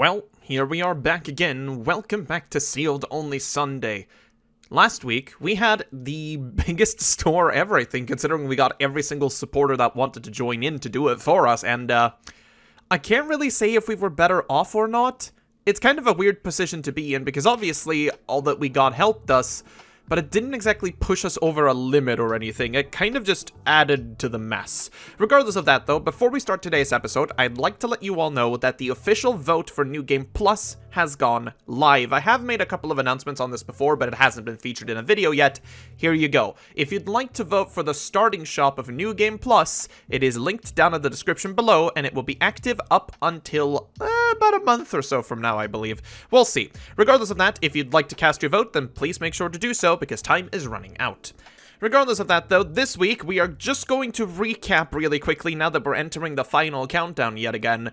Well, here we are back again. Welcome back to Sealed Only Sunday. Last week, we had the biggest store ever, I think, considering we got every single supporter that wanted to join in to do it for us, and, I can't really say if we were better off or not. It's kind of a weird position to be in, because obviously, all that we got helped us, but it didn't exactly push us over a limit or anything. It kind of just added to the mess. Regardless of that, though, before we start today's episode, I'd like to let you all know that the official vote for New Game Plus has gone live. I have made a couple of announcements on this before, but it hasn't been featured in a video yet. Here you go. If you'd like to vote for the starting shop of New Game Plus, it is linked down in the description below, and it will be active up until about a month or so from now, I believe. We'll see. Regardless of that, if you'd like to cast your vote, then please make sure to do so, because time is running out. Regardless of that, though, this week we are just going to recap really quickly now that we're entering the final countdown yet again.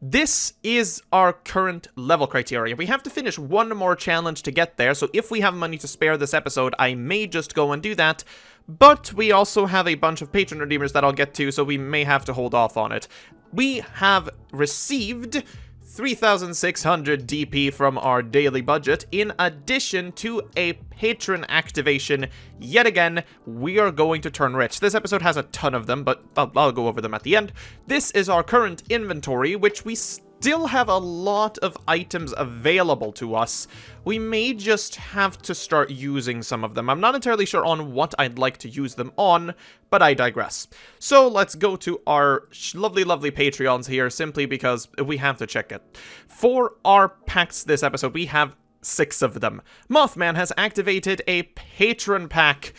This is our current level criteria. We have to finish one more challenge to get there, so if we have money to spare this episode, I may just go and do that. But we also have a bunch of patron redeemers that I'll get to, so we may have to hold off on it. We have received 3,600 DP from our daily budget, in addition to a patron activation. Yet again, we are going to turn rich. This episode has a ton of them, but I'll go over them at the end. This is our current inventory, which we still have a lot of items available to us. We may just have to start using some of them. I'm not entirely sure on what I'd like to use them on, but I digress. So let's go to our lovely, lovely Patreons here, simply because we have to check it. For our packs this episode, we have 6 of them. Mothman has activated a patron pack,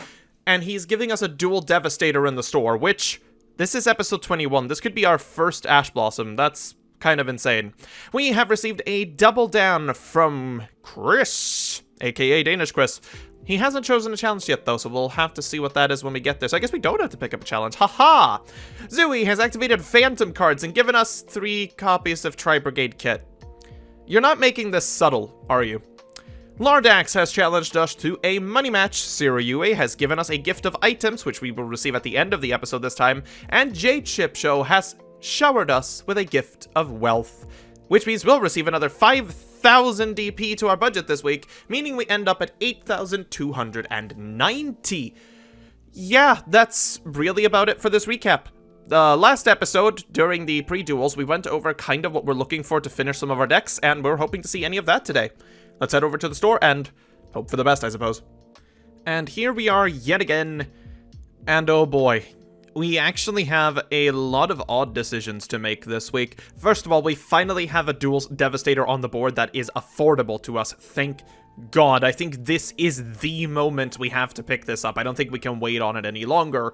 and he's giving us a dual Devastator in the store, which, this is episode 21. This could be our first Ash Blossom. That's kind of insane. We have received a double down from Chris, aka Danish Chris. He hasn't chosen a challenge yet, though, so we'll have to see what that is when we get there. So I guess we don't have to pick up a challenge. Haha! Zooey has activated Phantom cards and given us 3 copies of Tri-Brigade Kit. You're not making this subtle, are you? Lardax has challenged us to a money match. Sirayue has given us a gift of items, which we will receive at the end of the episode this time. And Jade Chip Show has showered us with a gift of wealth, which means we'll receive another 5,000 DP to our budget this week, meaning we end up at 8,290. Yeah, that's really about it for this recap. The last episode, during the pre-duels, we went over kind of what we're looking for to finish some of our decks, and we're hoping to see any of that today. Let's head over to the store and hope for the best, I suppose. And here we are yet again, and oh boy, we actually have a lot of odd decisions to make this week. First of all, we finally have a dual Devastator on the board that is affordable to us. Thank God. I think this is the moment we have to pick this up. I don't think we can wait on it any longer.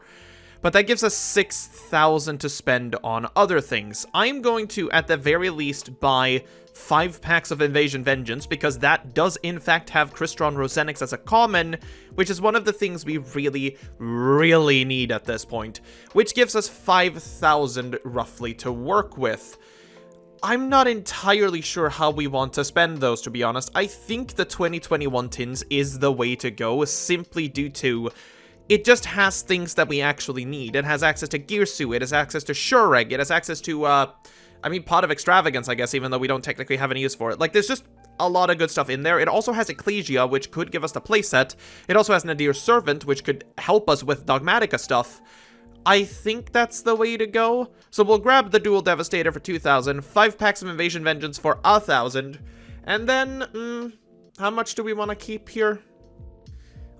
But that gives us 6,000 to spend on other things. I'm going to, at the very least, buy 5 packs of Invasion Vengeance, because that does in fact have Crystron Rosenix as a common, which is one of the things we really, really need at this point, which gives us 5,000 roughly to work with. I'm not entirely sure how we want to spend those, to be honest. I think the 2021 tins is the way to go, simply due to it just has things that we actually need. It has access to Gearsu, it has access to Shureg, it has access to, Pot of Extravagance, I guess, even though we don't technically have any use for it. Like, there's just a lot of good stuff in there. It also has Ecclesia, which could give us the playset. It also has Nadir's Servant, which could help us with Dogmatica stuff. I think that's the way to go. So we'll grab the dual Devastator for 2,000, 5 packs of Invasion Vengeance for 1,000, and then, how much do we want to keep here?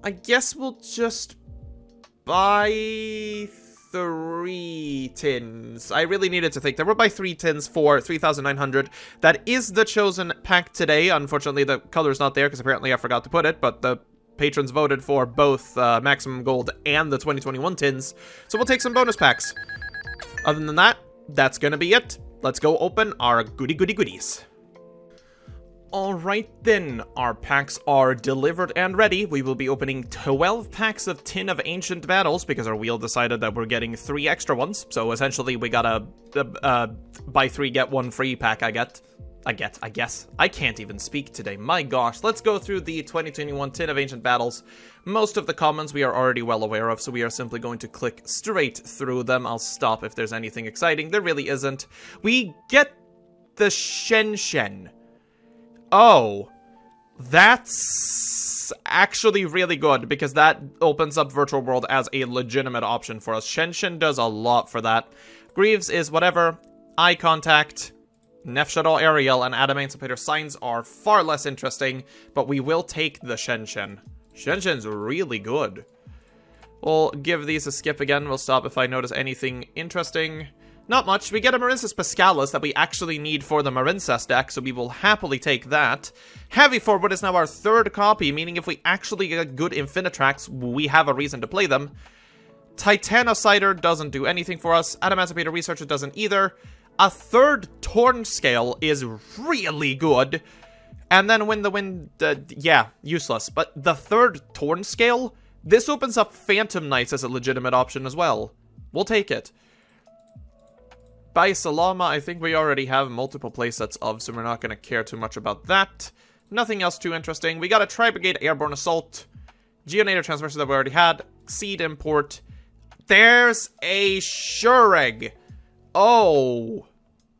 I guess we'll just buy 3 tins. I really needed to think. There were buy 3 tins for 3,900. That is the chosen pack today. Unfortunately, the color's not there because apparently I forgot to put it, but the patrons voted for both Maximum Gold and the 2021 tins, so we'll take some bonus packs. Other than that, that's gonna be it. Let's go open our goodies. Alright then, our packs are delivered and ready. We will be opening 12 packs of Tin of Ancient Battles, because our wheel decided that we're getting 3 extra ones. So essentially we got a buy 3 get 1 free pack, I guess. I can't even speak today, my gosh. Let's go through the 2021 Tin of Ancient Battles. Most of the commons we are already well aware of, so we are simply going to click straight through them. I'll stop if there's anything exciting. There really isn't. We get the Shen Shen, Oh, that's actually really good, because that opens up Virtual World as a legitimate option for us. Shenshin does a lot for that. Greaves is whatever. Eye Contact, Nefshadal Ariel, and Adamantipator Signs are far less interesting, but we will take the Shenshin. Shenshin's really good. We'll give these a skip again. We'll stop if I notice anything interesting. Not much. We get a Marincess Pascalis that we actually need for the Marincess deck, so we will happily take that. Heavy Forward is now our third copy, meaning if we actually get good Infinitracks, we have a reason to play them. Titanocider doesn't do anything for us. Adamantipator Researcher doesn't either. A third Torn Scale is really good. And then yeah, useless. But the third Torn Scale, this opens up Phantom Knights as a legitimate option as well. We'll take it. By Salama, I think we already have multiple playsets of, so we're not going to care too much about that. Nothing else too interesting. We got a Tri-Brigade Airborne Assault, Geonator Transversal that we already had, Seed Import. There's a Shureg. Oh,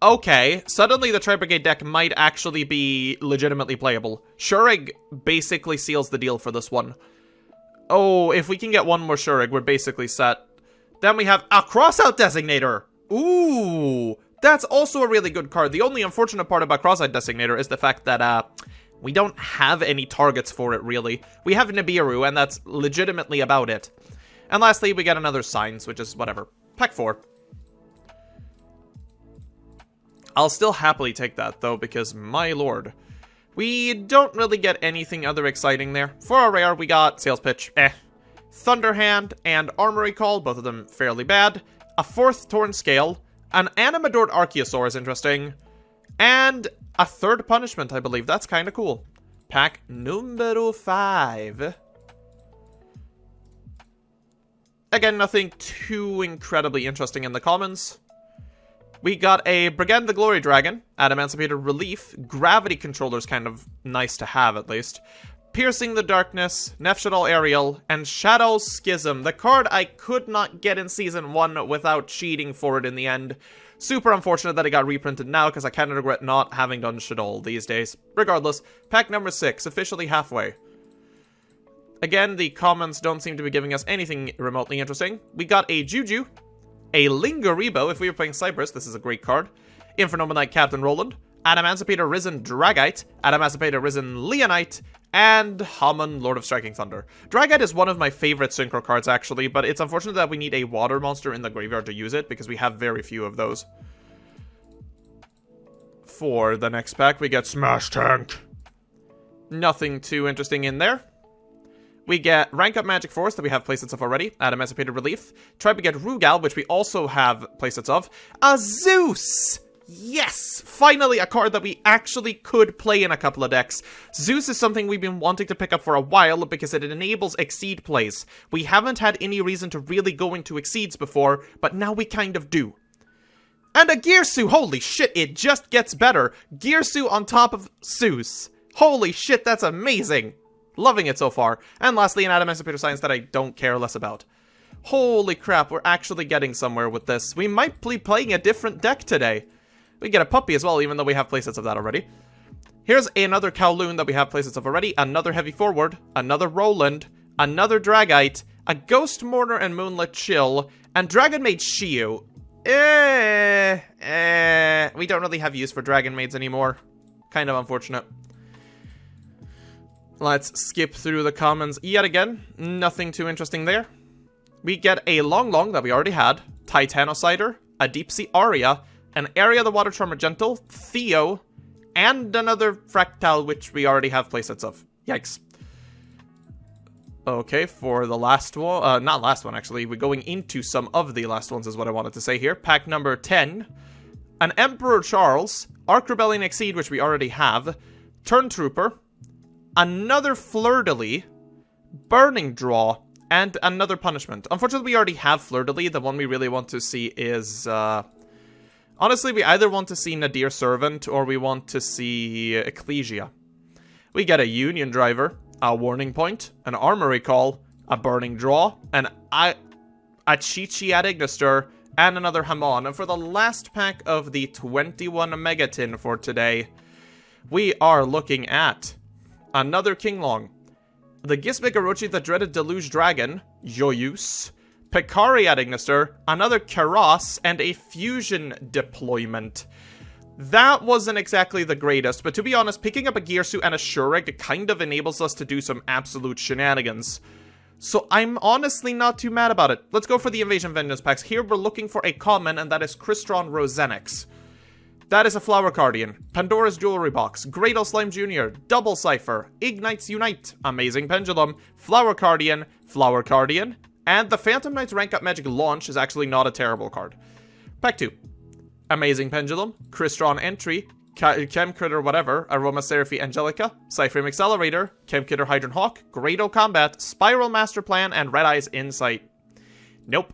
okay. Suddenly the Tri-Brigade deck might actually be legitimately playable. Shureg basically seals the deal for this one. Oh, if we can get one more Shureg, we're basically set. Then we have a Crossout Designator. Ooh, that's also a really good card. The only unfortunate part about Cross-Eyed Designator is the fact that, we don't have any targets for it, really. We have Nibiru, and that's legitimately about it. And lastly, we get another Signs, which is whatever. Pack 4. I'll still happily take that, though, because, my lord. We don't really get anything other exciting there. For our rare, we got Sales Pitch, Thunderhand and Armory Call, both of them fairly bad. A fourth Torn Scale, an Animadort Archeosaur is interesting, and a third Punishment, I believe. That's kind of cool. Pack numero 5. Again, nothing too incredibly interesting in the commons. We got a Brigand the Glory Dragon, Adamantipator Relief, Gravity Controller's kind of nice to have at least. Piercing the Darkness, Nefshadal Ariel, and Shadow Schism, the card I could not get in Season 1 without cheating for it in the end. Super unfortunate that it got reprinted now, because I kind of regret not having done Shadol these days. Regardless, pack number 6, officially halfway. Again, the commons don't seem to be giving us anything remotely interesting. We got a Juju, a Lingaribo, if we were playing Cyprus, this is a great card. Infernomanite Captain Roland, Adamantipator Risen Dragite, Adamantipator Risen Leonite, and Hammon, Lord of Striking Thunder. Dragite is one of my favorite synchro cards, actually, but it's unfortunate that we need a water monster in the graveyard to use it, because we have very few of those. For the next pack, we get Smash Tank. Nothing too interesting in there. We get Rank Up Magic Force that we have playsets of already, Adamantipated Relief. Try to get Rugal, which we also have playsets of. A Zeus! Yes! Finally, a card that we actually could play in a couple of decks. Zeus is something we've been wanting to pick up for a while because it enables Exceed plays. We haven't had any reason to really go into Exceeds before, but now we kind of do. And a Gearsu! Holy shit, it just gets better. Gearsu on top of Zeus. Holy shit, that's amazing. Loving it so far. And lastly, an Adamantipator Science that I don't care less about. Holy crap, we're actually getting somewhere with this. We might be playing a different deck today. We get a puppy as well, even though we have playsets of that already. Here's another Kowloon that we have playsets of already. Another Heavy Forward. Another Roland. Another Dragite. A Ghost Mourner and Moonlit Chill. And Dragon Maid Shiyu. We don't really have use for Dragon Maids anymore. Kind of unfortunate. Let's skip through the commons yet again. Nothing too interesting there. We get a Long that we already had. Titanocider. A Deep Sea Aria. An Area the Water Charmer Gentle, Theo, and another Fractal, which we already have playsets of. Yikes. Okay, for the last one, not last one actually, we're going into some of the last ones is what I wanted to say here. Pack number 10, an Emperor Charles, Arc Rebellion Exceed, which we already have, Turn Trooper, another Fleur-de-Lis, Burning Draw, and another Punishment. Unfortunately, we already have Fleur-de-Lis. The one we really want to see is, honestly, we either want to see Nadir Servant or we want to see Ecclesia. We get a Union Driver, a Warning Point, an Armory Call, a Burning Draw, a Chi-Chi Ad Ignister, and another Hamon. And for the last pack of the 21 Megatin for today, we are looking at another Kinglong, the Gizmic Orochi, the Dreaded Deluge Dragon, Joyus, Picari at Ignister, another Karos, and a Fusion deployment. That wasn't exactly the greatest, but to be honest, picking up a Gear Suit and a Shureg kind of enables us to do some absolute shenanigans. So I'm honestly not too mad about it. Let's go for the Invasion Vengeance packs. Here we're looking for a common, and that is Crystron Rosenix. That is a Flower Guardian, Pandora's Jewelry Box, Greydol Slime Jr., Double Cipher, Ignites Unite, Amazing Pendulum, Flower Guardian, and the Phantom Knight's Rank Up Magic Launch is actually not a terrible card. Pack 2. Amazing Pendulum, Crystron Entry, Chem Critter whatever, Aroma Seraphy Angelica, Cyframe Accelerator, Chem Critter Hydron Hawk, Greydol Combat, Spiral Master Plan, and Red Eyes Insight. Nope.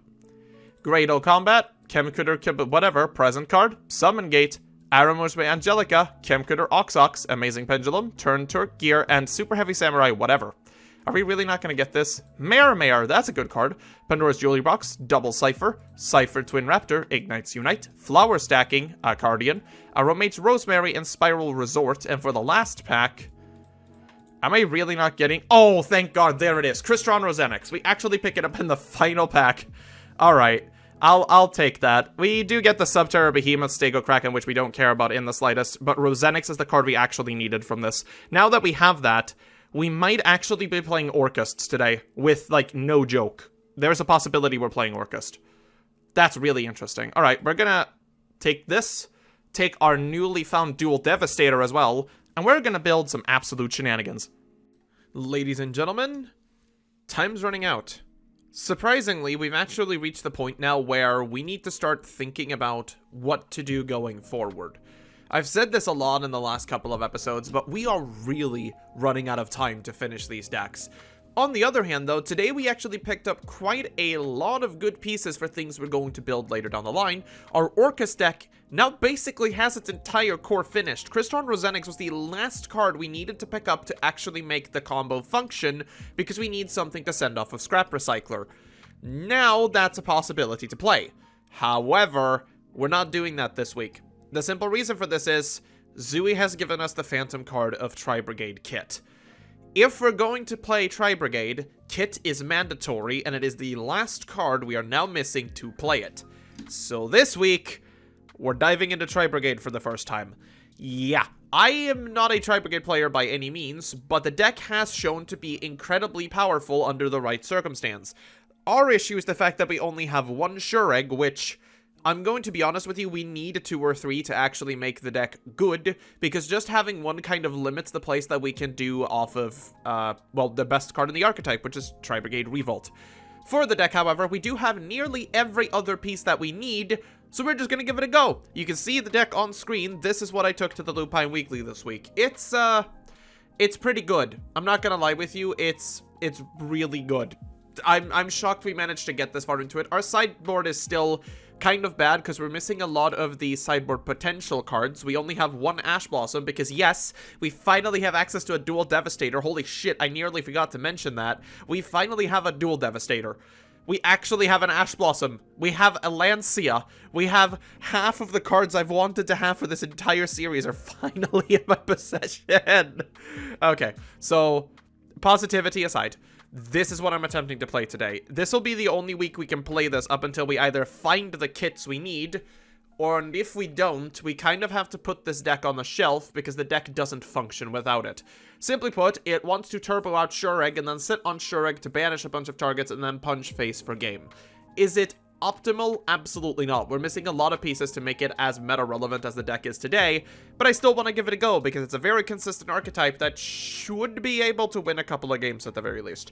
Greydol Combat, Chem Critter whatever, Present Card, Summon Gate, Aramos Angelica, Chem Critter Oxox, Amazing Pendulum, Turn Turk Gear, and Super Heavy Samurai whatever. Are we really not going to get this? Mare, that's a good card. Pandora's Jewelry Box, Double Cipher, Cipher Twin Raptor, Ignites Unite, Flower Stacking, Cardian, Aromate's Rosemary, and Spiral Resort. And for the last pack, am I really not getting... Oh, thank God, there it is. Crystron Rosenix. We actually pick it up in the final pack. Alright, I'll take that. We do get the Subterra Behemoth Stego Kraken, which we don't care about in the slightest, but Rosenix is the card we actually needed from this. Now that we have that, we might actually be playing Orcust today, with, like, no joke. There's a possibility we're playing Orcust. That's really interesting. Alright, we're gonna take this, take our newly found Dual Devastator as well, and we're gonna build some absolute shenanigans. Ladies and gentlemen, time's running out. Surprisingly, we've actually reached the point now where we need to start thinking about what to do going forward. I've said this a lot in the last couple of episodes, but we are really running out of time to finish these decks. On the other hand, though, today we actually picked up quite a lot of good pieces for things we're going to build later down the line. Our Orcus deck now basically has its entire core finished. Crystron Rosenix was the last card we needed to pick up to actually make the combo function, because we need something to send off of Scrap Recycler. Now that's a possibility to play. However, we're not doing that this week. The simple reason for this is, Zui has given us the Phantom card of Tri-Brigade Kit. If we're going to play Tri-Brigade, Kit is mandatory, and it is the last card we are now missing to play it. So this week, we're diving into Tri-Brigade for the first time. Yeah, I am not a Tri-Brigade player by any means, but the deck has shown to be incredibly powerful under the right circumstance. Our issue is the fact that we only have one Shureg, which... I'm going to be honest with you, we need 2 or 3 to actually make the deck good, because just having one kind of limits the place that we can do off of, well, the best card in the archetype, which is Tri-Brigade Revolt. For the deck, however, we do have nearly every other piece that we need, so we're just gonna give it a go. You can see the deck on screen. This is what I took to the Lupine Weekly this week. It's pretty good. I'm not gonna lie with you, it's really good. I'm shocked we managed to get this far into it. Our sideboard is still kind of bad because we're missing a lot of the sideboard potential cards. We only have one Ash Blossom because, yes, we finally have access to a Dual Devastator. Holy shit, I nearly forgot to mention that. We finally have a Dual Devastator. We actually have an Ash Blossom. We have a Lancia. We have half of the cards I've wanted to have for this entire series are finally in my possession. Okay, so positivity aside, this is what I'm attempting to play today. This will be the only week we can play this up until we either find the kits we need, or if we don't, we kind of have to put this deck on the shelf because the deck doesn't function without it. Simply put, it wants to turbo out Shureg and then sit on Shureg to banish a bunch of targets and then punch face for game. Is it optimal? Absolutely not. We're missing a lot of pieces to make it as meta-relevant as the deck is today, but I still want to give it a go because it's a very consistent archetype that should be able to win a couple of games at the very least.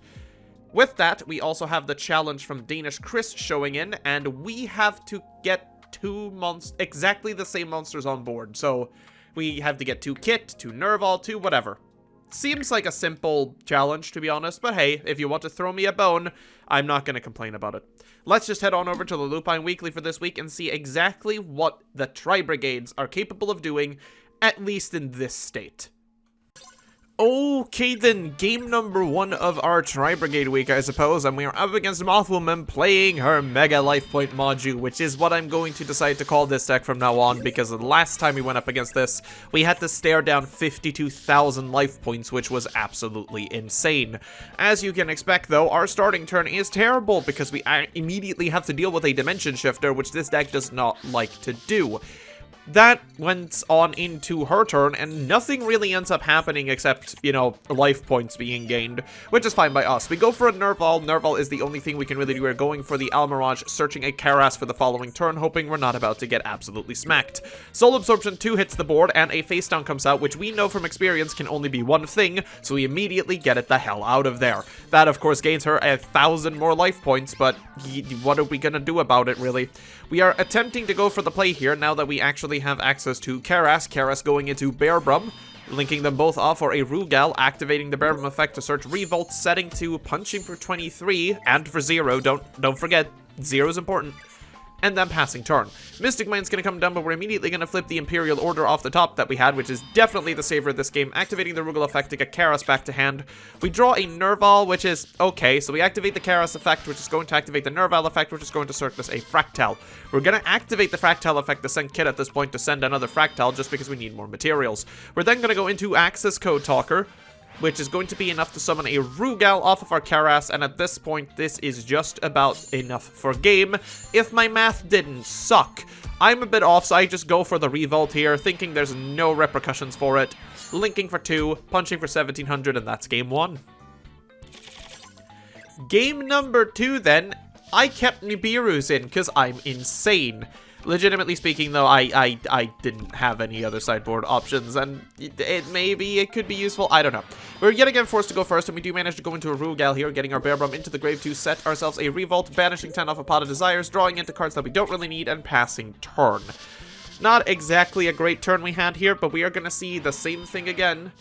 With that, we also have the challenge from Danish Chris showing in, and we have to get 2 exactly the same monsters on board. So we have to get 2 Kit, 2 Nerval, 2 whatever. Seems like a simple challenge, to be honest, but hey, if you want to throw me a bone, I'm not going to complain about it. Let's just head on over to the Lupine Weekly for this week and see exactly what the Tri-Brigades are capable of doing, at least in this state. Okay then, game number 1 of our Tri-Brigade week, I suppose, and we are up against Mothman playing her Mega Life Point Module, which is what I'm going to decide to call this deck from now on, because the last time we went up against this, we had to stare down 52,000 life points, which was absolutely insane. As you can expect though, our starting turn is terrible, because we immediately have to deal with a Dimension Shifter, which this deck does not like to do. That went on into her turn, and nothing really ends up happening except, you know, life points being gained, which is fine by us. We go for a Nerval. Nerval is the only thing we can really do. We're going for the Almirage, searching a Karas for the following turn, hoping we're not about to get absolutely smacked. Soul Absorption 2 hits the board, and a face down comes out, which we know from experience can only be one thing, so we immediately get it the hell out of there. That, of course, gains her 1,000 more life points, but what are we gonna do about it, really? We are attempting to go for the play here, now that we actually have access to Karas. Karas going into Bearbrum, linking them both off for a Rugal, activating the Bearbrum effect to search Revolt, setting to punching for 23 and for 0. Don't forget, 0 is important. And then passing turn. Mystic Mind's gonna come down, but we're immediately gonna flip the Imperial Order off the top that we had, which is definitely the saver of this game, activating the Rugal effect to get Karas back to hand. We draw a Nerval, which is okay, so we activate the Karas effect, which is going to activate the Nerval effect, which is going to surface a Fractal. We're gonna activate the Fractal effect to send Kit at this point to send another Fractal, just because we need more materials. We're then gonna go into Access Code Talker, which is going to be enough to summon a Rugal off of our Karas, and at this point, this is just about enough for game, if my math didn't suck. I'm a bit off, so I just go for the Revolt here, thinking there's no repercussions for it, linking for 2, punching for 1,700, and that's game 1. Game number 2, then, I kept Nibiru's in, because I'm insane. Legitimately speaking, though, I didn't have any other sideboard options, and maybe it could be useful. I don't know. We're yet again forced to go first, and we do manage to go into a Rugal here, getting our Bearbrum into the grave to set ourselves a Revolt, banishing 10 off a Pot of Desires, drawing into cards that we don't really need, and passing turn. Not exactly a great turn we had here, but we are going to see the same thing again.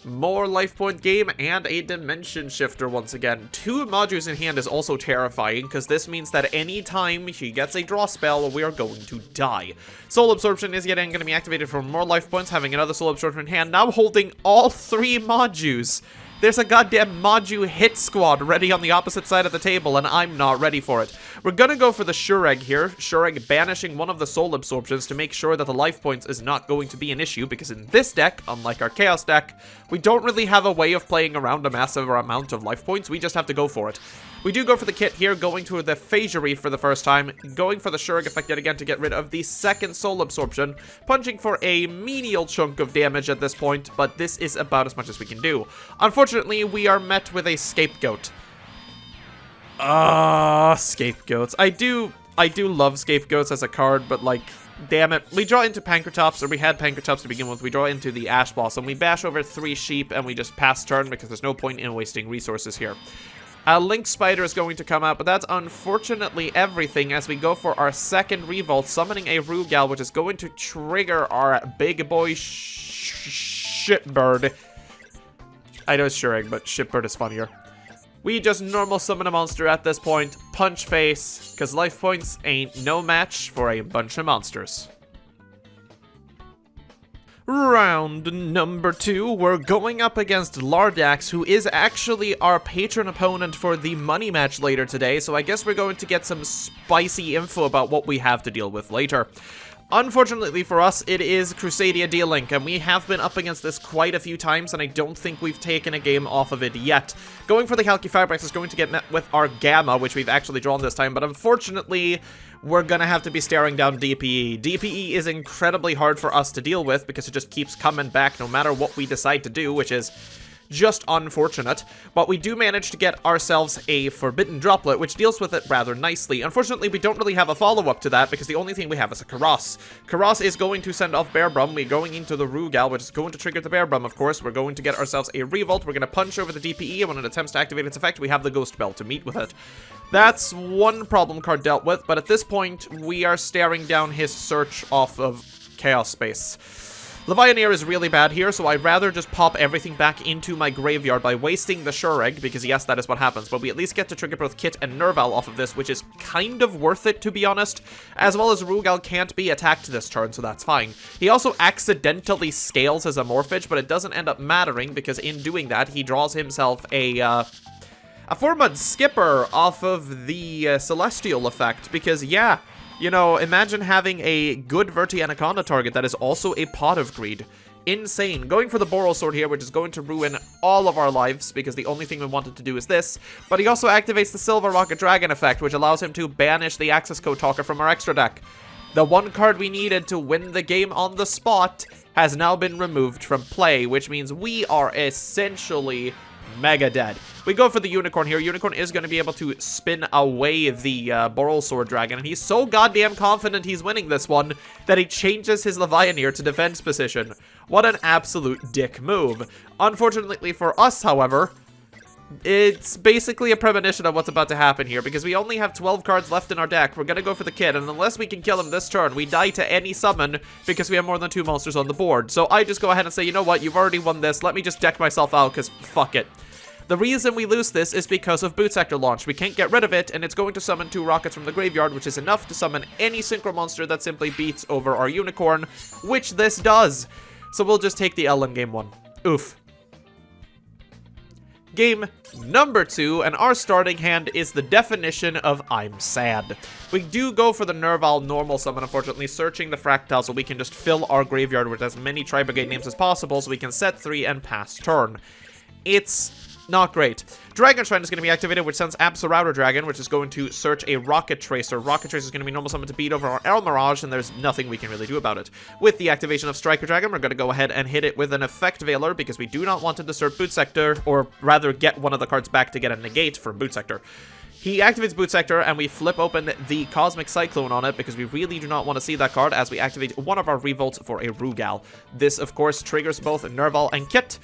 More life point game and a Dimension Shifter once again. 2 modules in hand is also terrifying, because this means that any time she gets a draw spell, we are going to die. Soul Absorption is yet again going to be activated for more life points, having another Soul Absorption in hand, now holding all 3 modules. There's a goddamn Maju hit squad ready on the opposite side of the table, and I'm not ready for it. We're gonna go for the Shureg here. Shureg banishing one of the Soul Absorptions to make sure that the life points is not going to be an issue, because in this deck, unlike our Chaos deck, we don't really have a way of playing around a massive amount of life points. We just have to go for it. We do go for the Kit here, going to the Phasery for the first time, going for the Shureg effect yet again to get rid of the second Soul Absorption, punching for a menial chunk of damage at this point, but this is about as much as we can do. Unfortunately, we are met with a Scapegoat. Scapegoats. I do love Scapegoats as a card, but like, damn it. We draw into Pankratops, or we had Pankratops to begin with. We draw into the Ash Blossom. We bash over 3 sheep, and we just pass turn because there's no point in wasting resources here. Link Spider is going to come out, but that's unfortunately everything as we go for our second Revolt, summoning a Rugal, which is going to trigger our big boy Shipbird. I know it's Shureg, but Shipbird is funnier. We just normal summon a monster at this point, punch face, because life points ain't no match for a bunch of monsters. Round number 2, we're going up against Lardax, who is actually our patron opponent for the money match later today, so I guess we're going to get some spicy info about what we have to deal with later. Unfortunately for us, it is Crusadia D-Link, and we have been up against this quite a few times, and I don't think we've taken a game off of it yet. Going for the Calcifabrics is going to get met with our Gamma, which we've actually drawn this time, but unfortunately, we're gonna have to be staring down DPE. DPE is incredibly hard for us to deal with, because it just keeps coming back no matter what we decide to do, which is just unfortunate, but we do manage to get ourselves a Forbidden Droplet, which deals with it rather nicely. Unfortunately, we don't really have a follow-up to that, because the only thing we have is a Karas. Karas is going to send off Bearbrum. We're going into the Rugal, which is going to trigger the Bearbrum, of course. We're going to get ourselves a Revolt. We're going to punch over the DPE, and when it attempts to activate its effect, we have the Ghost Bell to meet with it. That's one problem card dealt with, but at this point, we are staring down his search off of Chaos Space. Levianeer is really bad here, so I'd rather just pop everything back into my graveyard by wasting the Sure Egg, because yes, that is what happens, but we at least get to trigger both Kit and Nerval off of this, which is kind of worth it, to be honest, as well as Rugal can't be attacked this turn, so that's fine. He also accidentally scales his Amorphage, but it doesn't end up mattering, because in doing that, he draws himself a 4-Mud Skipper off of the Celestial effect, because yeah, you know, imagine having a good Verti Anaconda target that is also a Pot of Greed. Insane. Going for the Boral Sword here, which is going to ruin all of our lives, because the only thing we wanted to do is this. But he also activates the Silver Rocket Dragon effect, which allows him to banish the Access Code Talker from our extra deck. The one card we needed to win the game on the spot has now been removed from play, which means we are essentially mega dead. We go for the Unicorn here. Unicorn is going to be able to spin away the Boral Sword Dragon, and he's so goddamn confident he's winning this one that he changes his Levianeer to defense position. What an absolute dick move. Unfortunately for us, however, it's basically a premonition of what's about to happen here, because we only have 12 cards left in our deck. We're gonna go for the Kid, and unless we can kill him this turn, we die to any summon, because we have more than 2 monsters on the board. So I just go ahead and say, you know what, you've already won this, let me just deck myself out, because fuck it. The reason we lose this is because of Boot Sector launch. We can't get rid of it, and it's going to summon 2 rockets from the graveyard, which is enough to summon any Synchro monster that simply beats over our Unicorn, which this does. So we'll just take the L in game 1. Oof. Game number 2, and our starting hand is the definition of I'm sad. We do go for the Nerval normal summon, unfortunately, searching the Fractal so we can just fill our graveyard with as many Tri-Brigade names as possible so we can set 3 and pass turn. It's not great. Dragon Shrine is going to be activated, which sends Absolouter Dragon, which is going to search a Rocket Tracer. Rocket Tracer is going to be normal summon to beat over our El Mirage, and there's nothing we can really do about it. With the activation of Striker Dragon, we're going to go ahead and hit it with an Effect Veiler, because we do not want to disturb Boot Sector, or rather get one of the cards back to get a negate from Boot Sector. He activates Boot Sector, and we flip open the Cosmic Cyclone on it, because we really do not want to see that card, as we activate one of our Revolts for a Rugal. This, of course, triggers both Nerval and Kit.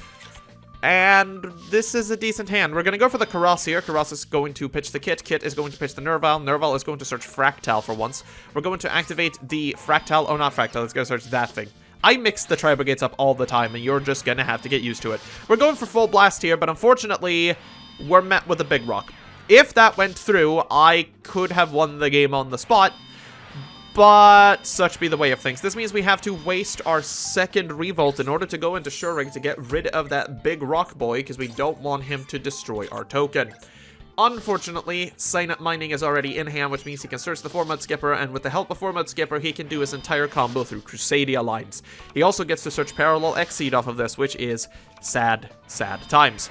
And this is a decent hand. We're going to go for the Karas here. Karas is going to pitch the Kit. Kit is going to pitch the Nerval. Nerval is going to search Fractal for once. We're going to activate the Fractal. Oh, not Fractal. Let's go search that thing. I mix the Tri-Brigades up all the time, and you're just going to have to get used to it. We're going for Full Blast here, but unfortunately, we're met with a Big Rock. If that went through, I could have won the game on the spot. But such be the way of things. This means we have to waste our second Revolt in order to go into Shuring to get rid of that big rock boy, because we don't want him to destroy our token. Unfortunately, Sign-Up Mining is already in hand, which means he can search the 4-Mud Skipper, and with the help of 4-Mud Skipper, he can do his entire combo through Crusadia lines. He also gets to search Parallel Exceed off of this, which is sad, sad times.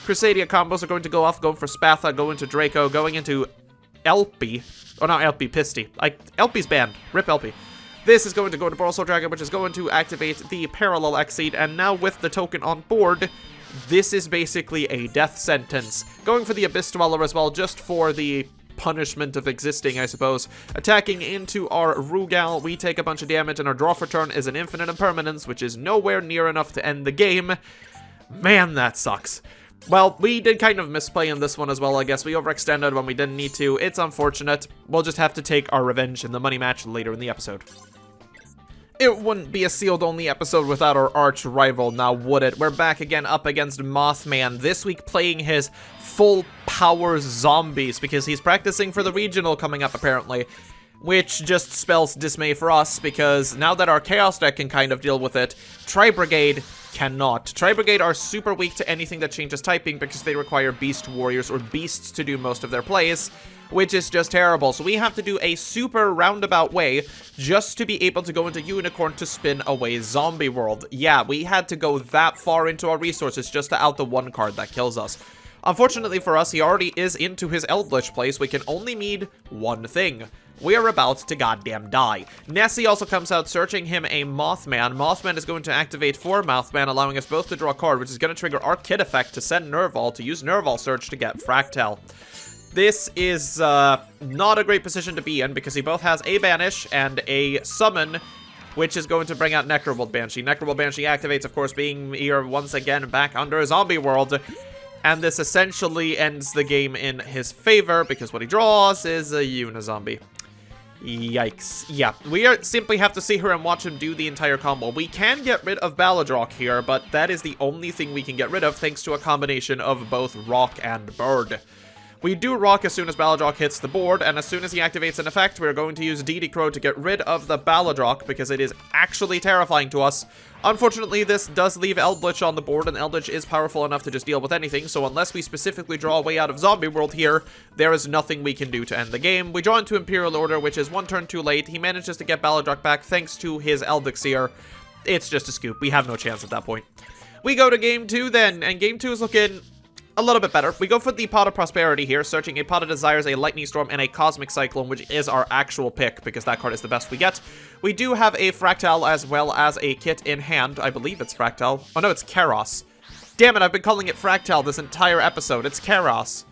Crusadia combos are going to go off, going for Spatha, going into Draco, going into Elpie. Oh, not Elpie, Pisty. Elpie's banned. Rip Elpie. This is going to go into Boral Sword Dragon, which is going to activate the Parallel Exceed, and now with the token on board, this is basically a death sentence. Going for the Abyss Dweller as well, just for the punishment of existing, I suppose. Attacking into our Rugal, we take a bunch of damage, and our draw for turn is an Infinite Impermanence, which is nowhere near enough to end the game. Man, that sucks. Well, we did kind of misplay in this one as well, I guess. We overextended when we didn't need to. It's unfortunate. We'll just have to take our revenge in the money match later in the episode. It wouldn't be a sealed-only episode without our arch-rival, now would it? We're back again up against Mothman, this week playing his full-power zombies, because he's practicing for the regional coming up, apparently. Which just spells dismay for us, because now that our Chaos deck can kind of deal with it, Tri-Brigade cannot. Tri-Brigade are super weak to anything that changes typing, because they require Beast Warriors or Beasts to do most of their plays, which is just terrible. So we have to do a super roundabout way just to be able to go into Unicorn to spin away Zombie World. Yeah, we had to go that far into our resources just to out the one card that kills us. Unfortunately for us, he already is into his Eldritch place. We can only need one thing. We are about to goddamn die. Nessie also comes out searching him a Mothman. Mothman is going to activate for Mothman, allowing us both to draw a card, which is going to trigger our Kid effect to send Nerval to use Nerval Search to get Fractal. This is not a great position to be in, because he both has a Banish and a Summon, which is going to bring out Necrobolt Banshee. Necrobolt Banshee activates, of course, being here once again back under Zombie World. And this essentially ends the game in his favor, because what he draws is a Unizombie. Yikes. Yeah, simply have to sit here and watch him do the entire combo. We can get rid of Balladrock here, but that is the only thing we can get rid of thanks to a combination of both Rock and Bird. We do Rock as soon as Balladrock hits the board, and as soon as he activates an effect, we're going to use DD Crow to get rid of the Balladrock because it is actually terrifying to us. Unfortunately, this does leave Eldritch on the board, and Eldritch is powerful enough to just deal with anything, so unless we specifically draw a way out of Zombie World here, there is nothing we can do to end the game. We draw into Imperial Order, which is one turn too late. He manages to get Balladrock back thanks to his Elixir. It's just a scoop. We have no chance at that point. We go to Game 2 then, and Game 2 is looking a little bit better. We go for the Pot of Prosperity here, searching a Pot of Desires, a Lightning Storm, and a Cosmic Cyclone, which is our actual pick, because that card is the best we get. We do have a Fractal as well as a kit in hand. I believe it's Fractal. Oh no, it's Karos. Damn it, I've been calling it Fractal this entire episode. It's Karos.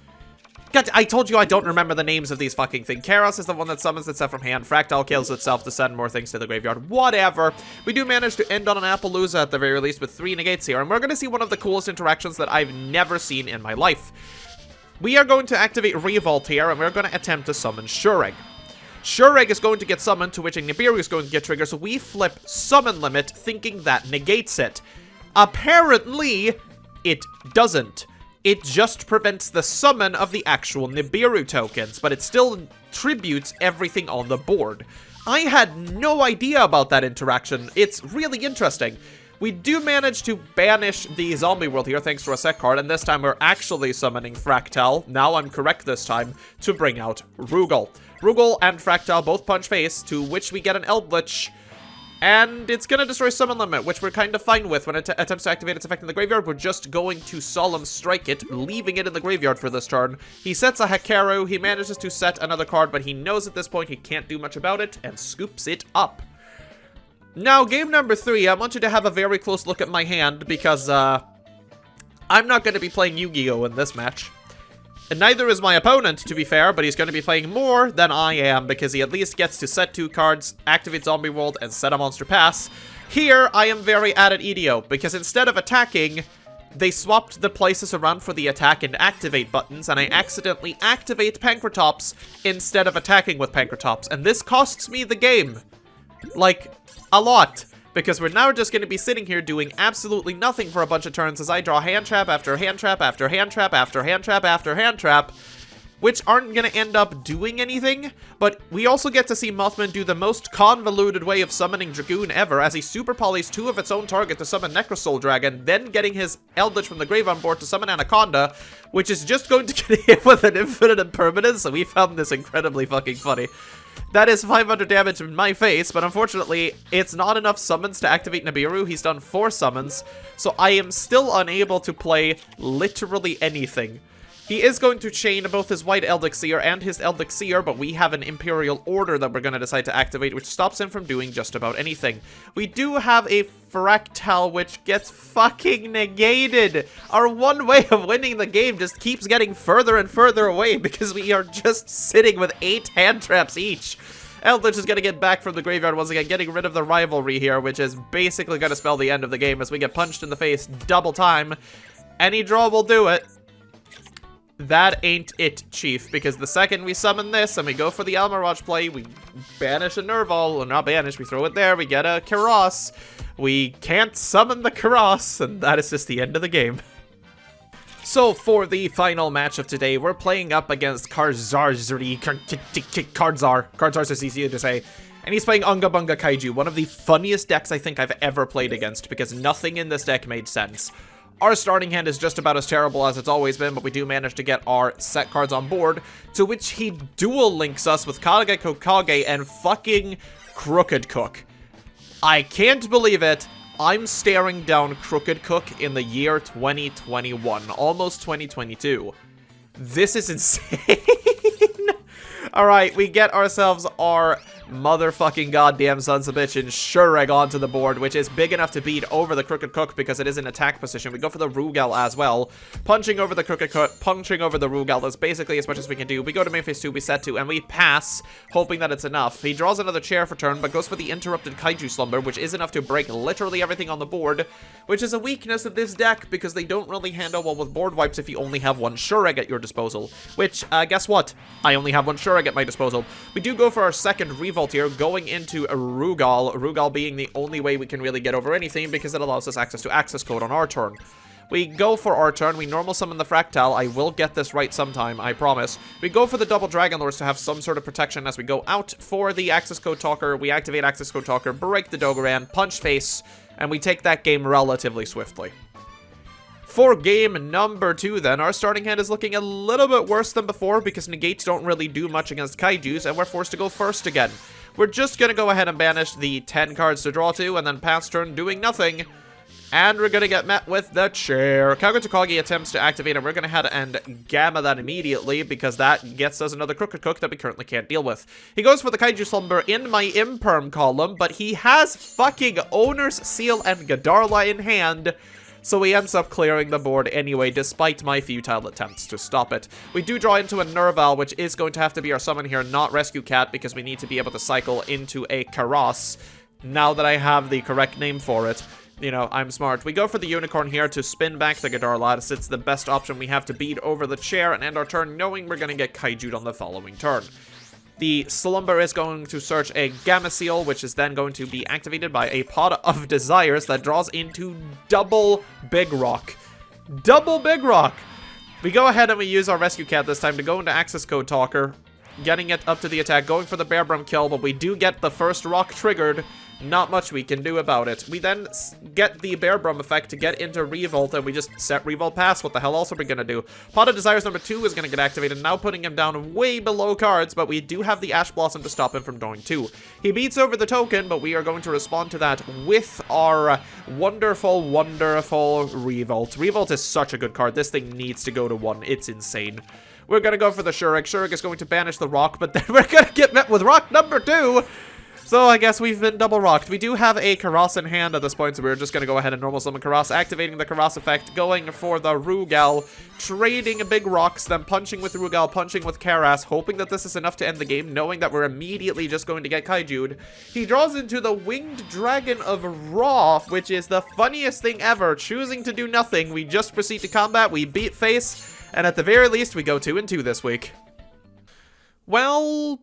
God, I told you I don't remember the names of these fucking things. Karos is the one that summons itself from hand. Fractal kills itself to send more things to the graveyard. Whatever. We do manage to end on an Appaloosa at the very least with 3 negates here. And we're going to see one of the coolest interactions that I've never seen in my life. We are going to activate Revolt here, and we're going to attempt to summon Shureg. Shureg is going to get summoned, to which a Nibiru is going to get triggered, so we flip Summon Limit, thinking that negates it. Apparently, it doesn't. It just prevents the summon of the actual Nibiru tokens, but it still tributes everything on the board. I had no idea about that interaction. It's really interesting. We do manage to banish the Zombie World here thanks to a set card, and this time we're actually summoning Fractal. Now I'm correct this time, to bring out Rugal. Rugal and Fractal both punch face, to which we get an Eldritch. And it's going to destroy Summon Limit, which we're kind of fine with. When it attempts to activate its effect in the graveyard, we're just going to Solemn Strike it, leaving it in the graveyard for this turn. He sets a Hekaru, he manages to set another card, but he knows at this point he can't do much about it, and scoops it up. Now, game number 3, I want you to have a very close look at my hand, because, I'm not going to be playing Yu-Gi-Oh! In this match. And neither is my opponent, to be fair, but he's going to be playing more than I am, because he at least gets to set 2 cards, activate Zombie World, and set a Monster Pass. Here, I am very at EDO, because instead of attacking, they swapped the places around for the attack and activate buttons, and I accidentally activate Pankratops instead of attacking with Pankratops, and this costs me the game. Like, a lot. Because we're now just going to be sitting here doing absolutely nothing for a bunch of turns as I draw hand trap after hand trap after hand trap after hand trap after hand trap, which aren't going to end up doing anything. But we also get to see Mothman do the most convoluted way of summoning Dragoon ever, as he super polys 2 of its own target to summon Necrosoul Dragon, then getting his Eldritch from the grave on board to summon Anaconda, which is just going to get hit with an infinite impermanence, so we found this incredibly fucking funny. That is 500 damage in my face, but unfortunately, it's not enough summons to activate Nibiru. He's done 4 summons, so I am still unable to play literally anything. He is going to chain both his White Elixir and his Elixir, but we have an Imperial Order that we're going to decide to activate, which stops him from doing just about anything. We do have a Fractal, which gets fucking negated. Our one way of winning the game just keeps getting further and further away, because we are just sitting with 8 hand traps each. Eldritch is going to get back from the graveyard once again, getting rid of the rivalry here, which is basically going to spell the end of the game as we get punched in the face double time. Any draw will do it. That ain't it, Chief, because the second we summon this and we go for the Almirage play, we banish a Nerval, or not banish, we throw it there, we get a Karos. We can't summon the Karos, and that is just the end of the game. So for the final match of today, we're playing up against Kardzar is easier to say, and he's playing Unga Bunga Kaiju, one of the funniest decks I think I've ever played against, because nothing in this deck made sense. Our starting hand is just about as terrible as it's always been, but we do manage to get our set cards on board, to which he dual links us with Kage Kokage and fucking Crooked Cook. I can't believe it. I'm staring down Crooked Cook in the year 2021, almost 2022. This is insane. Alright, we get ourselves our motherfucking goddamn sons of bitch and Shureg onto the board, which is big enough to beat over the Crooked Cook because it is in attack position. We go for the Rugal as well. Punching over the Crooked Cook, punching over the Rugal is basically as much as we can do. We go to main phase 2, we set 2, and we pass, hoping that it's enough. He draws another chair for turn, but goes for the Interrupted Kaiju Slumber, which is enough to break literally everything on the board, which is a weakness of this deck because they don't really handle well with board wipes if you only have one Shureg at your disposal. Which, guess what? I only have one Shureg at my disposal. We do go for our second Revolt here, going into a Rugal. Rugal being the only way we can really get over anything because it allows us access to access code on our turn. We go for our turn, we normal summon the Fractal. I will get this right sometime, I promise. We go for the double Dragon Lords to have some sort of protection as we go out for the access code talker. We activate access code talker, break the Dogoran, punch face, and we take that game relatively swiftly. For game number 2 then, our starting hand is looking a little bit worse than before because negates don't really do much against kaijus and we're forced to go first again. We're just gonna go ahead and banish the 10 cards to draw to and then pass turn doing nothing. And we're gonna get met with the chair. Kauga Takagi attempts to activate and we're gonna head and gamma that immediately because that gets us another Crooked Cook that we currently can't deal with. He goes for the Kaiju Slumber in my Imperm column, but he has fucking Owner's Seal and Gadarla in hand. So he ends up clearing the board anyway, despite my futile attempts to stop it. We do draw into a Nerval, which is going to have to be our summon here, not Rescue Cat, because we need to be able to cycle into a Karas, now that I have the correct name for it. You know, I'm smart. We go for the Unicorn here to spin back the Gadarla, as it's the best option we have to beat over the chair and end our turn, knowing we're going to get Kaiju'd on the following turn. The Slumber is going to search a Gamma Seal, which is then going to be activated by a Pot of Desires that draws into double Big Rock. Double Big Rock! We go ahead and we use our Rescue Cat this time to go into Access Code Talker, getting it up to the attack, going for the Bear Brum kill, but we do get the first rock triggered. Not much we can do about it. We then get the Bear Brum effect to get into Revolt, and we just set Revolt pass. What the hell else are we gonna do? Pot of Desires number 2 is gonna get activated, now putting him down way below cards, but we do have the Ash Blossom to stop him from doing 2. He beats over the token, but we are going to respond to that with our wonderful, wonderful Revolt. Revolt is such a good card. This thing needs to go to 1. It's insane. We're gonna go for the Shureg. Shureg is going to banish the rock, but then we're gonna get met with rock number 2! So I guess we've been double rocked. We do have a Karas in hand at this point, so we're just going to go ahead and normal summon Karas, activating the Karas effect, going for the Rugal, trading big rocks, then punching with Rugal, punching with Karas, hoping that this is enough to end the game, knowing that we're immediately just going to get Kaiju'd. He draws into the Winged Dragon of Ra, which is the funniest thing ever, choosing to do nothing. We just proceed to combat, we beat face, and at the very least, we go 2-2 this week. Well,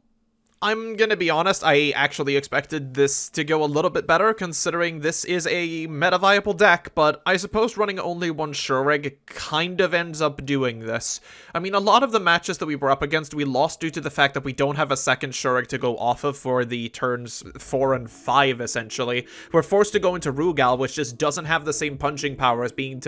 I'm gonna be honest, I actually expected this to go a little bit better, considering this is a meta-viable deck, but I suppose running only one Shureg kind of ends up doing this. I mean, a lot of the matches that we were up against, we lost due to the fact that we don't have a second Shureg to go off of for the turns 4 and 5, essentially. We're forced to go into Rugal, which just doesn't have the same punching power as being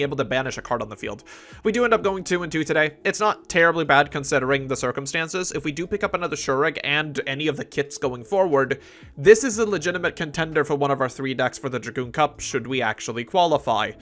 able to banish a card on the field. We do end up going 2-2 today. It's not terribly bad considering the circumstances. If we do pick up another Shureg and any of the kits going forward, this is a legitimate contender for one of our 3 decks for the Dragoon Cup, should we actually qualify.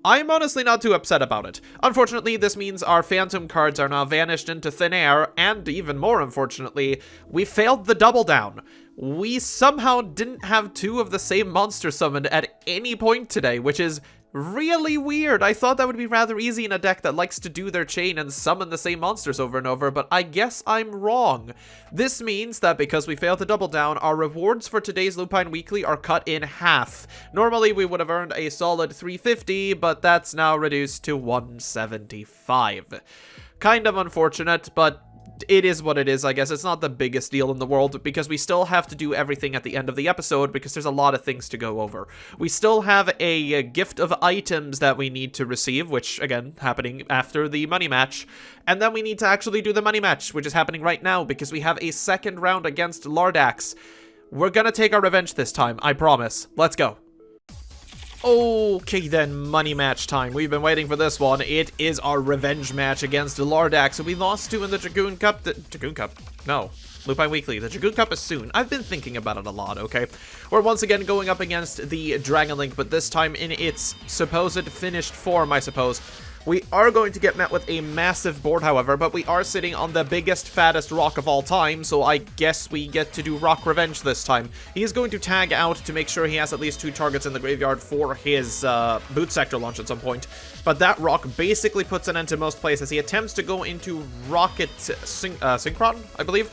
I'm honestly not too upset about it. Unfortunately, this means our Phantom cards are now vanished into thin air, and even more unfortunately, we failed the double down. We somehow didn't have 2 of the same monster summoned at any point today, which is really weird. I thought that would be rather easy in a deck that likes to do their chain and summon the same monsters over and over, but I guess I'm wrong. This means that because we failed to double down, our rewards for today's Lupine Weekly are cut in half. Normally, we would have earned a solid 350, but that's now reduced to 175. Kind of unfortunate, but it is what it is, I guess. It's not the biggest deal in the world because we still have to do everything at the end of the episode because there's a lot of things to go over. We still have a gift of items that we need to receive, which, again, happening after the money match. And then we need to actually do the money match, which is happening right now because we have a second round against Lardax. We're gonna take our revenge this time, I promise. Let's go. Okay then, money match time. We've been waiting for this one. It is our revenge match against Lardax, so we lost 2 in the Dragoon Cup. Dragoon Cup? No. Lupine Weekly. The Dragoon Cup is soon. I've been thinking about it a lot, okay? We're once again going up against the Dragon Link, but this time in its supposed finished form, I suppose. We are going to get met with a massive board, however, but we are sitting on the biggest, fattest rock of all time, so I guess we get to do Rock Revenge this time. He is going to tag out to make sure he has at least 2 targets in the graveyard for his boot sector launch at some point, but that rock basically puts an end to most plays as he attempts to go into Rocket Synchron, I believe,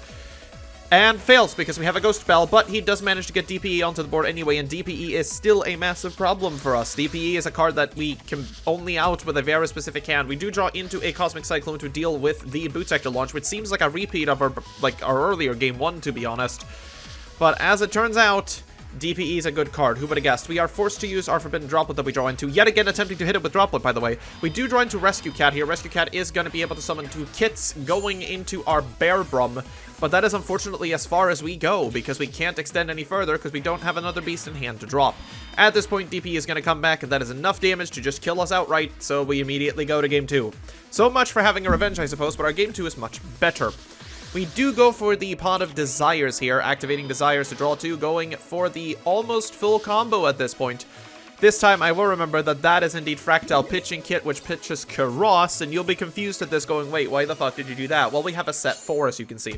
and fails because we have a Ghost Bell, but he does manage to get DPE onto the board anyway, and DPE is still a massive problem for us. DPE is a card that we can only out with a very specific hand. We do draw into a Cosmic Cyclone to deal with the boot sector launch, which seems like a repeat of our earlier game 1, to be honest. But as it turns out, DPE is a good card. Who would have guessed? We are forced to use our Forbidden Droplet that we draw into. Yet again, attempting to hit it with Droplet, by the way. We do draw into Rescue Cat here. Rescue Cat is going to be able to summon 2 kits going into our Bear Brum. But that is unfortunately as far as we go, because we can't extend any further because we don't have another beast in hand to drop. At this point, DPE is going to come back, and that is enough damage to just kill us outright, so we immediately go to Game 2. So much for having a revenge, I suppose, but our Game 2 is much better. We do go for the Pot of Desires here, activating Desires to draw 2, going for the almost full combo at this point. This time, I will remember that that is indeed Fractal Pitching Kit, which pitches Karos, and you'll be confused at this going, wait, why the fuck did you do that? Well, we have a set 4, as you can see.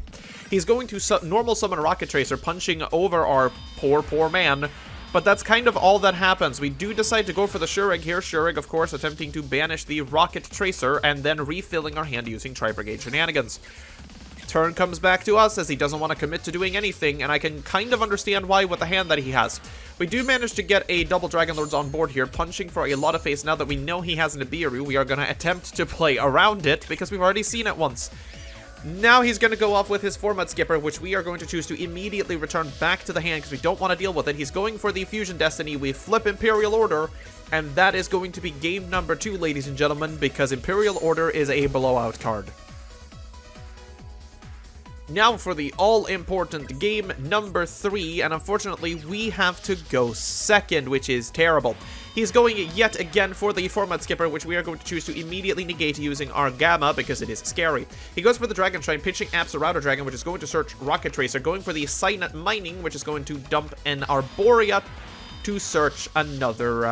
He's going to normal summon a Rocket Tracer, punching over our poor man, but that's kind of all that happens. We do decide to go for the Shurig here. Shurig, of course, attempting to banish the Rocket Tracer, and then refilling our hand using Tri-Brigade shenanigans. Turn comes back to us as he doesn't want to commit to doing anything, and I can kind of understand why with the hand that he has. We do manage to get a double Dragon Lords on board here, punching for a lot of face. Now that we know he has an Nibiru, we are going to attempt to play around it because we've already seen it once. Now he's going to go off with his Format Skipper, which we are going to choose to immediately return back to the hand because we don't want to deal with it. He's going for the Fusion Destiny. We flip Imperial Order, and that is going to be game number 2, ladies and gentlemen, because Imperial Order is a blowout card. Now for the all-important game number 3, and unfortunately we have to go second, which is terrible. He's going yet again for the Format Skipper, which we are going to choose to immediately negate using our Gamma, because it is scary. He goes for the Dragon Shrine, pitching Absolouter Dragon, which is going to search Rocket Tracer, going for the Signet Mining, which is going to dump an Arborea to search another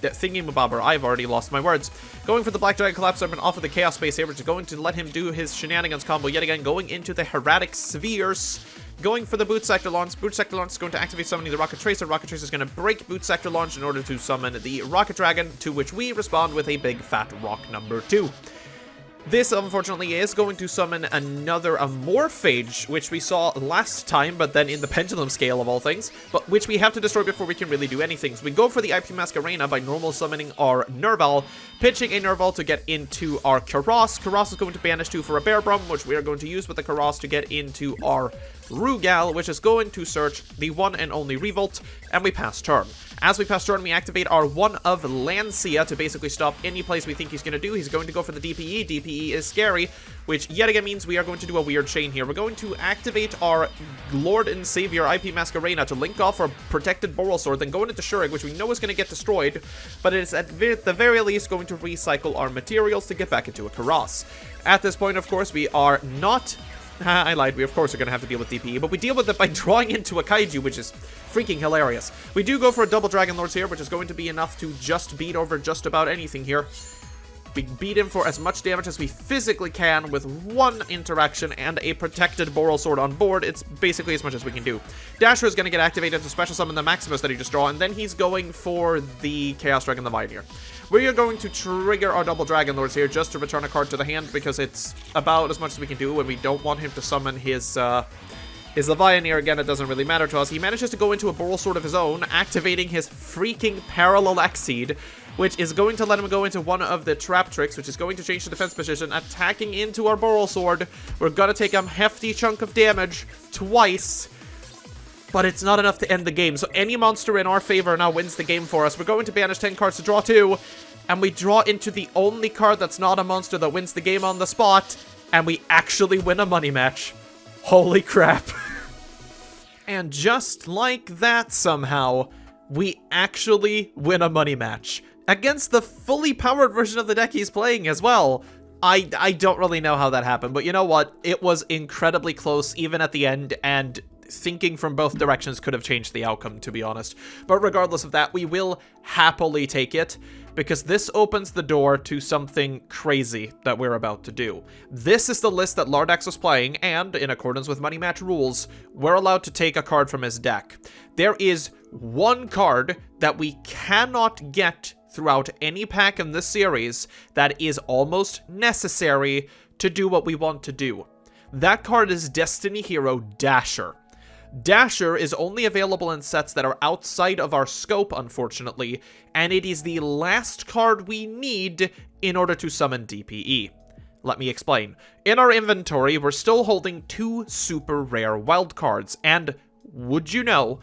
thingy-mabobber. I've already lost my words. Going for the Black Dragon Collapse Serpent off of the Chaos Space here, which is going to let him do his shenanigans combo yet again, going into the Hieratic Spheres, going for the Boot Sector Launch. Boot Sector Launch is going to activate summoning the Rocket Tracer. Rocket Tracer is going to break Boot Sector Launch in order to summon the Rocket Dragon, to which we respond with a big fat rock number 2. This, unfortunately, is going to summon another Amorphage, which we saw last time, but then in the Pendulum Scale of all things, but which we have to destroy before we can really do anything. So we go for the IP Masquerena by normal summoning our Nerval, pitching a Nerval to get into our Karos. Karos is going to banish 2 for a Bear Brum, which we are going to use with the Karos to get into our Rugal, which is going to search the one and only Revolt, and we pass turn. As we pass turn, we activate our One of Lancia to basically stop any plays we think he's going to do. He's going to go for the DPE. DPE is scary, which yet again means we are going to do a weird chain here. We're going to activate our Lord and Savior IP Masquerena to link off our protected Boral Sword, then go into Shurig, which we know is going to get destroyed, but it is at the very least going to recycle our materials to get back into a Karas. At this point, of course, we are not... I lied, we of course are going to have to deal with DPE, but we deal with it by drawing into a Kaiju, which is freaking hilarious. We do go for a double Dragon Lords here, which is going to be enough to just beat over just about anything here. We beat him for as much damage as we physically can with one interaction and a protected Boral Sword on board. It's basically as much as we can do. Dasher is going to get activated to special summon the Maximus that he just draw, and then he's going for the Chaos Dragon the Vine here. We are going to trigger our double Dragon Lords here just to return a card to the hand because it's about as much as we can do, and we don't want him to summon his Levianeer again. It doesn't really matter to us. He manages to go into a Boral Sword of his own, activating his freaking Parallel Exceed, which is going to let him go into one of the Trap Tricks, which is going to change the defense position, attacking into our Boral Sword. We're gonna take a hefty chunk of damage twice, but it's not enough to end the game. So any monster in our favor now wins the game for us. We're going to banish 10 cards to draw 2, and we draw into the only card that's not a monster that wins the game on the spot, and we actually win a money match. Holy crap. And just like that somehow, we actually win a money match. Against the fully powered version of the deck he's playing as well. I don't really know how that happened, but you know what? It was incredibly close even at the end, and thinking from both directions could have changed the outcome, to be honest. But regardless of that, we will happily take it, because this opens the door to something crazy that we're about to do. This is the list that Lardax was playing, and in accordance with Money Match rules, we're allowed to take a card from his deck. There is one card that we cannot get throughout any pack in this series that is almost necessary to do what we want to do. That card is Destiny Hero Dasher. Dasher is only available in sets that are outside of our scope, unfortunately, and it is the last card we need in order to summon DPE. Let me explain. In our inventory, we're still holding 2 super rare wildcards, and would you know,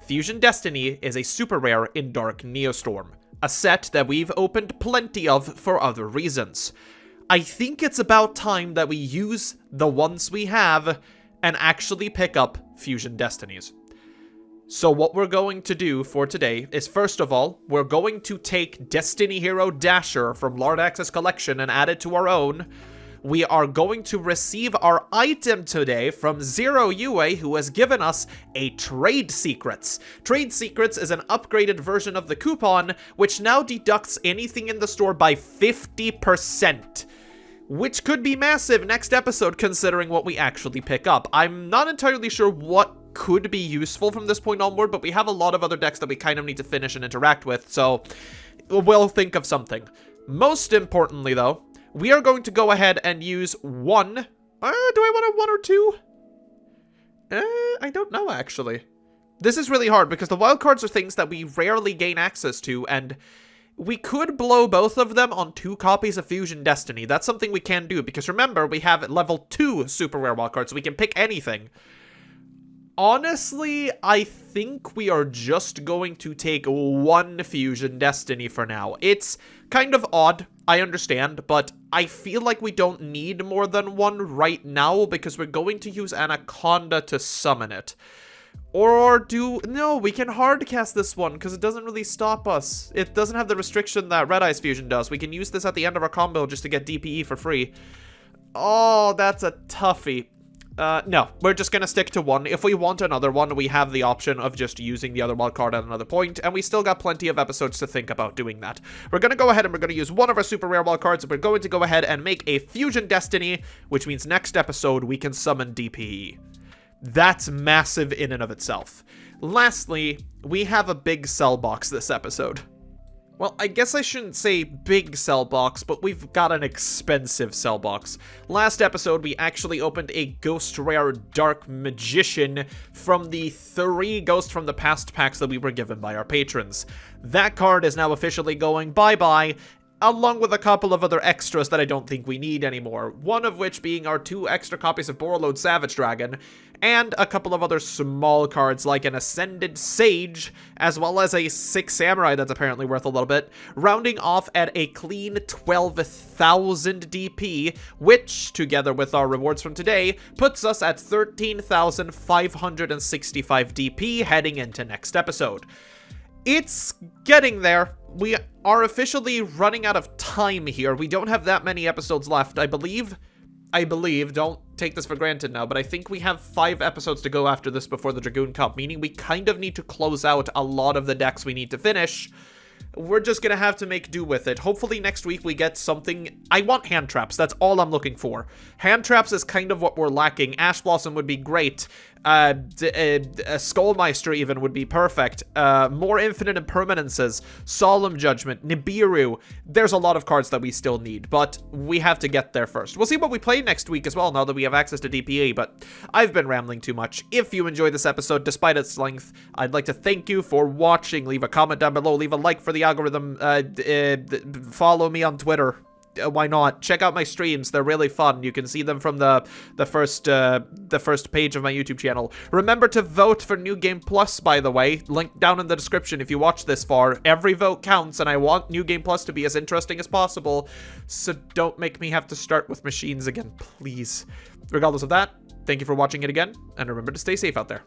Fusion Destiny is a super rare in Dark Neostorm, a set that we've opened plenty of for other reasons. I think it's about time that we use the ones we have and actually pick up Fusion Destinies. So what we're going to do for today is, first of all, we're going to take Destiny Hero Dasher from Lardax's collection and add it to our own. We are going to receive our item today from Zero Yue, who has given us a Trade Secrets. Trade Secrets is an upgraded version of the coupon, which now deducts anything in the store by 50%. Which could be massive next episode, considering what we actually pick up. I'm not entirely sure what could be useful from this point onward, but we have a lot of other decks that we kind of need to finish and interact with, so we'll think of something. Most importantly, though, we are going to go ahead and use one. Do I want a 1 or 2? I don't know, actually. This is really hard, because the wildcards are things that we rarely gain access to, and we could blow both of them on 2 copies of Fusion Destiny. That's something we can do, because remember, we have level 2 super rare wildcards, so we can pick anything. Honestly, I think we are just going to take 1 Fusion Destiny for now. It's kind of odd, I understand, but I feel like we don't need more than 1 right now, because we're going to use Anaconda to summon it. Or no, we can hardcast this one, because it doesn't really stop us. It doesn't have the restriction that Red Eyes Fusion does. We can use this at the end of our combo just to get DPE for free. Oh, that's a toughie. No, we're just gonna stick to 1. If we want another one, we have the option of just using the other wildcard at another point, and we still got plenty of episodes to think about doing that. We're gonna go ahead and we're gonna use one of our super rare wildcards, and we're going to go ahead and make a Fusion Destiny, which means next episode we can summon DPE. That's massive in and of itself. Lastly, we have a big sell box this episode. Well, I guess I shouldn't say big sell box, but we've got an expensive sell box. Last episode, we actually opened a Ghost Rare Dark Magician from the 3 Ghost from the Past packs that we were given by our patrons. That card is now officially going bye-bye, along with a couple of other extras that I don't think we need anymore, one of which being our 2 extra copies of Borreload Savage Dragon, and a couple of other small cards like an Ascended Sage, as well as a 6 Samurai that's apparently worth a little bit, rounding off at a clean 12,000 DP, which, together with our rewards from today, puts us at 13,565 DP heading into next episode. It's getting there. We are officially running out of time here. We don't have that many episodes left, I believe, don't take this for granted now, but I think we have 5 episodes to go after this before the Dragoon Cup, meaning we kind of need to close out a lot of the decks we need to finish. We're just gonna have to make do with it. Hopefully next week we get something. I want hand traps. That's all I'm looking for. Hand traps is kind of what we're lacking. Ash Blossom would be great. A Skullmeister even would be perfect. More Infinite Impermanences. Solemn Judgment. Nibiru. There's a lot of cards that we still need, but we have to get there first. We'll see what we play next week as well, now that we have access to DPA, but I've been rambling too much. If you enjoyed this episode, despite its length, I'd like to thank you for watching. Leave a comment down below. Leave a like for the algorithm. Follow me on Twitter. Why not? Check out my streams. They're really fun. You can see them from the first page of my YouTube channel. Remember to vote for New Game Plus, by the way. Link down in the description if you watch this far. Every vote counts, and I want New Game Plus to be as interesting as possible. So don't make me have to start with machines again, please. Regardless of that, thank you for watching it again, and remember to stay safe out there.